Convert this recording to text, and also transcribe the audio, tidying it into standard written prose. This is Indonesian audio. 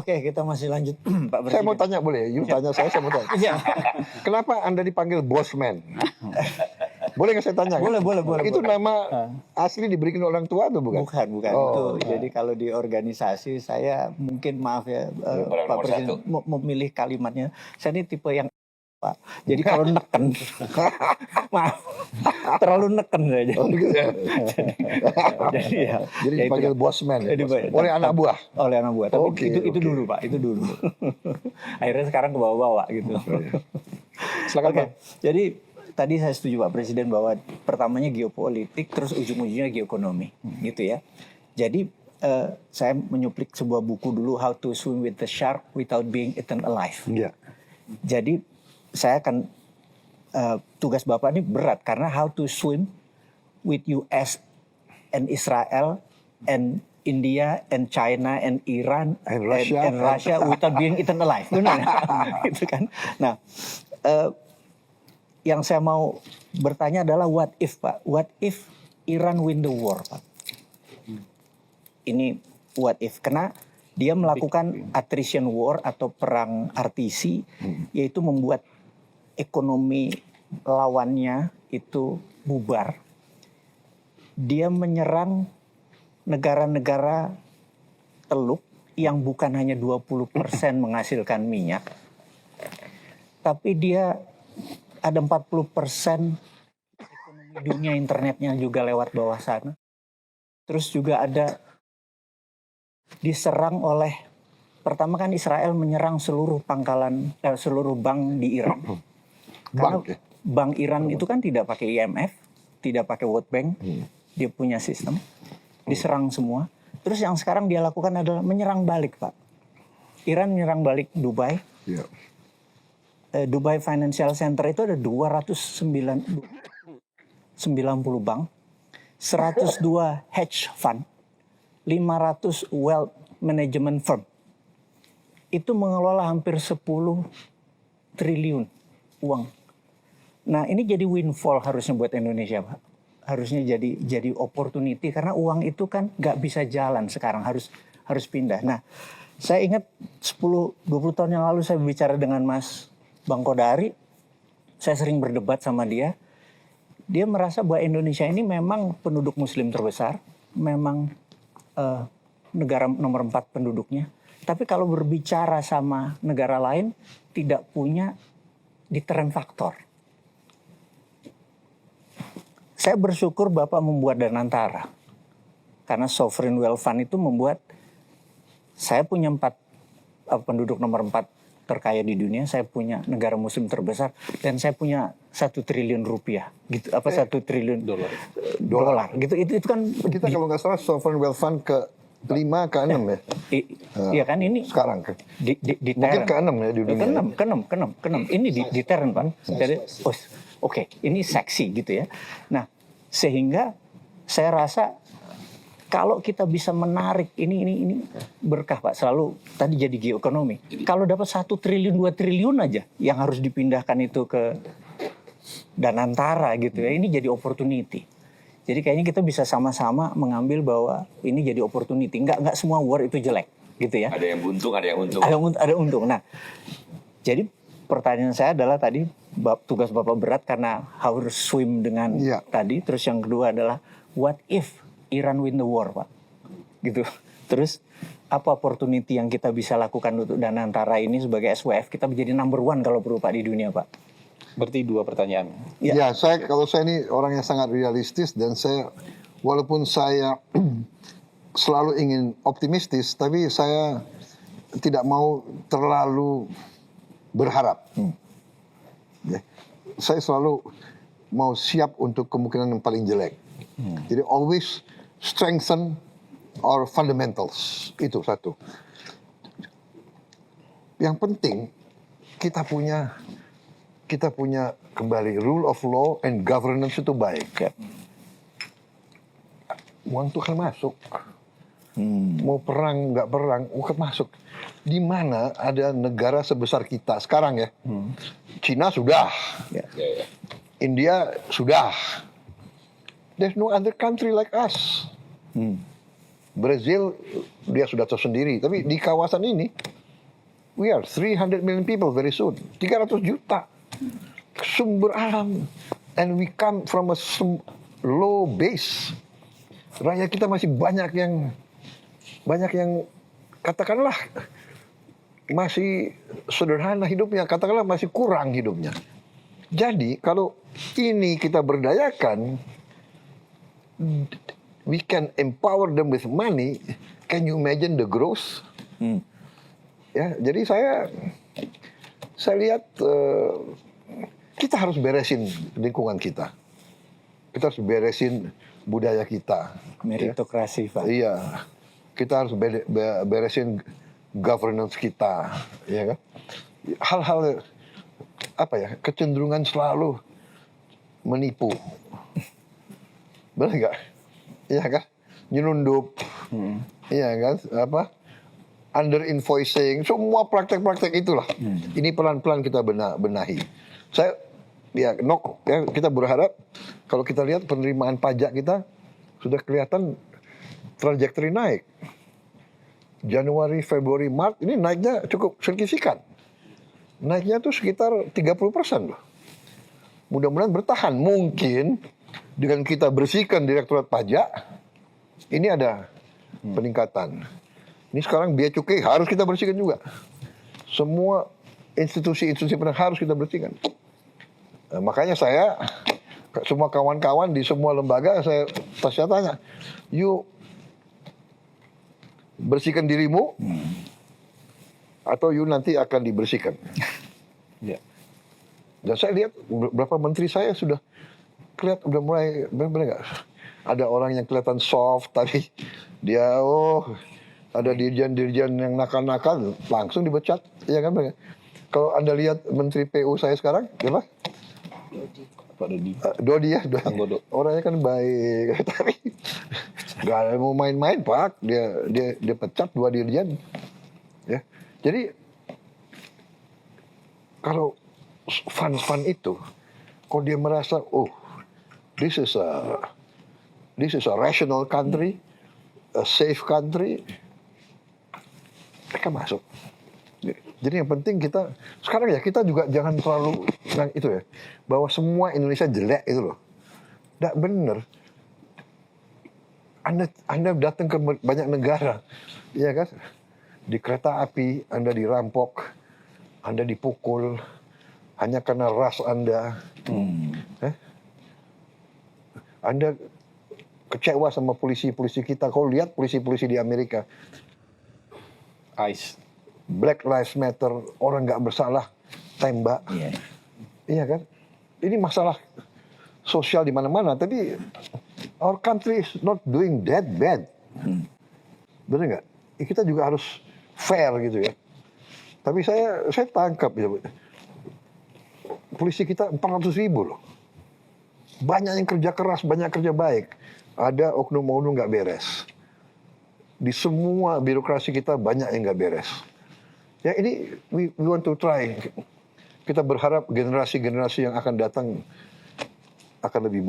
Oke, kita masih lanjut Pak Saya mau Presiden. tanya boleh? You tanya saya mau tanya. Iya. Kenapa Anda dipanggil Bosman? Boleh nggak saya tanya? Kan? Boleh. Itu nama asli diberikan orang tua atau bukan? Bukan. Oh. Itu jadi kalau di organisasi saya mungkin maaf ya Pak Presiden memilih kalimatnya. Saya ini tipe yang Pak. Jadi kalau neken, maaf, terlalu neken saja. Oh, gitu ya. Jadi ya. Jadi ya dipanggil itu, Bosman Jadi, oleh anak buah. oleh anak buah. Tapi Oke, itu dulu Pak, itu dulu. Akhirnya sekarang ke bawah-bawah gitu. Silakan Oke, Pak. jadi tadi saya setuju Pak Presiden bahwa pertamanya geopolitik, terus ujung-ujungnya geoekonomi, gitu ya. Jadi saya menyuplik sebuah buku dulu, How to Swim with the Shark Without Being Eaten Alive. Iya. Jadi saya akan tugas Bapak ini berat karena how to swim with US and Israel and India and China and Iran And Russia. without being eaten alive, benar gitu kan. Nah, yang saya mau bertanya adalah what if Pak? What if Iran win the war Pak? Ini what if? Karena dia melakukan attrition war atau perang RTC, yaitu membuat ekonomi lawannya itu bubar. Dia menyerang negara-negara teluk yang bukan hanya 20% menghasilkan minyak, tapi dia ada 40% ekonomi dunia internetnya juga lewat bawah sana. Terus juga ada diserang oleh, pertama kan Israel menyerang seluruh seluruh bank di Iran. Karena bank Iran itu kan tidak pakai IMF, tidak pakai World Bank, dia punya sistem, diserang semua. Terus yang sekarang dia lakukan adalah menyerang balik Pak. Iran menyerang balik Dubai. Iya. Dubai Financial Center itu ada 290 bank, 102 hedge fund, 500 wealth management firm. Itu mengelola hampir 10 triliun uang. Nah ini jadi windfall harusnya buat Indonesia Pak. Harusnya jadi opportunity karena uang itu kan nggak bisa jalan sekarang, harus pindah. Nah saya ingat 10-20 tahun yang lalu saya bicara dengan Mas Bang Kodari, saya sering berdebat sama dia. Dia merasa bahwa Indonesia ini memang penduduk muslim terbesar, memang negara nomor 4 penduduknya. Tapi kalau berbicara sama negara lain tidak punya deterrent factor. Saya bersyukur Bapak membuat Danantara. Karena Sovereign Wealth Fund itu membuat, saya punya penduduk nomor 4 terkaya di dunia, saya punya negara muslim terbesar, dan saya punya 1 triliun rupiah. Gitu, 1 triliun dolar. Gitu, itu kan. Kita kalau nggak salah Sovereign Wealth Fund ke-5 ke-6 ya? Iya kan ini. Sekarang kan? Mungkin ke-6 ya di dunia. Ke-6. Ini deterrent Pak. Oke, ini seksi gitu ya. Nah, sehingga saya rasa kalau kita bisa menarik ini berkah Pak. Selalu tadi jadi geoekonomi. Kalau dapat 1 triliun 2 triliun aja yang harus dipindahkan itu ke Danantara gitu ya. Ini jadi opportunity. Jadi kayaknya kita bisa sama-sama mengambil bahwa ini jadi opportunity. Enggak semua war itu jelek gitu ya. Ada yang buntung, ada yang untung. Ada untung. Nah, jadi pertanyaan saya adalah tadi tugas Bapak berat karena harus swim dengan tadi. Terus yang kedua adalah what if Iran win the war Pak? Gitu. Terus apa opportunity yang kita bisa lakukan untuk Danantara ini sebagai SWF kita menjadi number 1 kalau perlu Pak di dunia Pak? Berarti 2 pertanyaan. Ya, kalau saya ini orang yang sangat realistis dan saya walaupun saya selalu ingin optimistis, tapi saya tidak mau terlalu berharap. Ya. Saya selalu mau siap untuk kemungkinan yang paling jelek. Jadi always strengthen our fundamentals. Itu satu. Yang penting kita punya kembali rule of law and governance itu baik. Uang itu akan masuk. Mau perang nggak perang, uang masuk. Di mana ada negara sebesar kita sekarang ya? Cina sudah, India sudah. There's no other country like us. Brazil dia sudah tersendiri, tapi di kawasan ini we are 300 million people very soon. 300 juta sumber alam, and we come from a low base. Rakyat kita masih banyak yang katakanlah masih sederhana hidupnya, katakanlah masih kurang hidupnya. Jadi kalau ini kita berdayakan, we can empower them with money. Can you imagine the growth? Ya, jadi saya lihat kita harus beresin lingkungan kita. Kita harus beresin budaya kita. Meritokrasi, Pak. Iya, kita harus beresin governance kita, ya kan? Hal-hal apa ya, kecenderungan selalu menipu, benar nggak? Iya kan? Nyelundup, iya kan? Apa? Under invoicing, semua praktek-praktek itulah. Ini pelan-pelan kita benahi. Kita berharap kalau kita lihat penerimaan pajak kita sudah kelihatan trajektori naik. Januari, Februari, Maret ini naiknya cukup signifikan. Naiknya tuh sekitar 30% loh. Mudah-mudahan bertahan. Mungkin dengan kita bersihkan Direktorat Pajak, ini ada peningkatan. Ini sekarang biaya cukai harus kita bersihkan juga. Semua institusi-institusi harus kita bersihkan. Nah, makanya saya, semua kawan-kawan di semua lembaga, saya tanya, yuk bersihkan dirimu, atau you nanti akan dibersihkan. Ya. Dan saya lihat beberapa menteri saya sudah udah mulai, benar nggak? Ada orang yang kelihatan soft, tapi dia ada dirjen-dirjen yang nakal-nakal, langsung dipecat, ya kan? Kalau Anda lihat Menteri PU saya sekarang, siapa? Pak Dodi. Dodi ya, Anggodo. orangnya kan baik, tapi nggak mau main-main Pak, dia pecat 2 dirjen, ya. Jadi kalau fund itu, kalau dia merasa, this is a rational country, a safe country, mereka masuk. Jadi yang penting kita sekarang ya, kita juga jangan terlalu itu ya, bahwa semua Indonesia jelek itu loh. Nggak bener. Anda datang ke banyak negara, ya kan? Di kereta api Anda dirampok, Anda dipukul hanya karena ras Anda. Anda kecewa sama polisi-polisi kita. Kalau lihat polisi-polisi di Amerika, ICE. Black Lives Matter, orang nggak bersalah tembak, iya kan? Ini masalah sosial di mana-mana. Tapi our country is not doing that bad, benar nggak? Kita juga harus fair gitu ya. Tapi saya tangkap ya, polisi kita 400.000 loh. Banyak yang kerja keras, banyak kerja baik. Ada oknum-oknum nggak beres. Di semua birokrasi kita banyak yang nggak beres. Ya ini we want to try. Kita berharap generasi-generasi yang akan datang akan lebih baik.